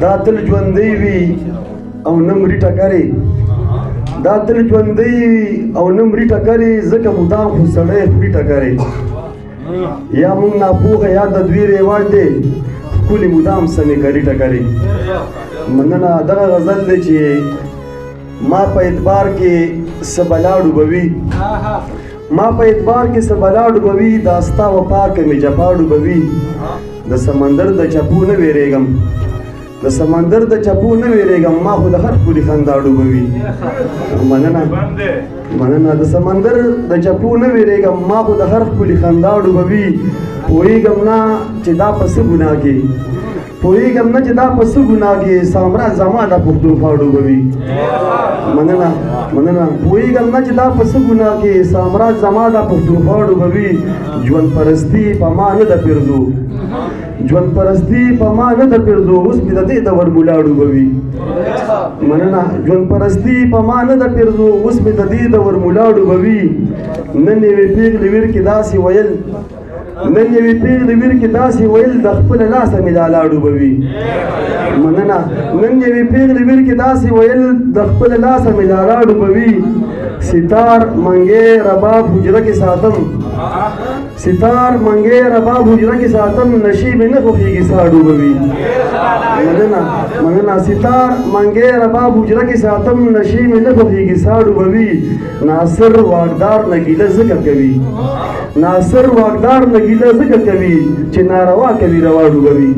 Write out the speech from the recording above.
دا تل ژوندی وي او نه مري ټکرې دا تل ژوندی او نه مري ټکرې ځکه مدام خو سړی خوري ټکرې یا موږ ناپوهه یا د دوی رواج دی ښکلي مدام سمې کري ټکرې مننه دغه غزل دی چې ما په اعتبار کې څه بلا ډوبوي ما په اعتبار کې څه بلا ډوبوي دا ستا وفا که مې جفا ډوبوي د سمندر د چپو نه ویرېږم د سمندر د چپو نه ویرېږم ما خو د هر ښکلي خندا ډوبوي مننه د سمندر د چپو نه ویرېږم ما خو د هر ښکلي خندا ډوبوي پوهېږم نه چې دا په څه ګناه کې پوهېږم نه چې دا په څه ګناه کې سامراج زما دا پښتونخوا ډوبوي مننه پوهېږم نه چې دا په څه ګناه کې سامراج زما دا پښتونخوا ډوبوي ژوند پرستي په ما نه ده پرځو ژوند پرستي په ما نه ده پرځو اوس مې د دې د ورمولا ډوبوي مننه ژوند پرستي په ما نه ده پرځو اوس مې د دې د ورمولا ډوبوي نن یوې پېغلې ویر کې داسې ویل نن یوې پېغلې ویر کې داسې ویل د خپله لاسه مې لالا ډوبوي مننه نن یوې پېغلې ویر کې داسې ویل د خپله لاسه مې لالا ډوبوي ستار منګی رباب حجره کې ساتم ستار منګی رباب حجره کې ساتم نشي مې نه خوښېږي سا ډوبوي مننه ستار منګی رباب حجره کې ساتم نشي مې نه خوښېږي سا ډوبوي ناصر واکدار نګیله ذکر کوي ناصر واکدار نګیله ذکر کوي چې ناروا کوي روا ډوبوي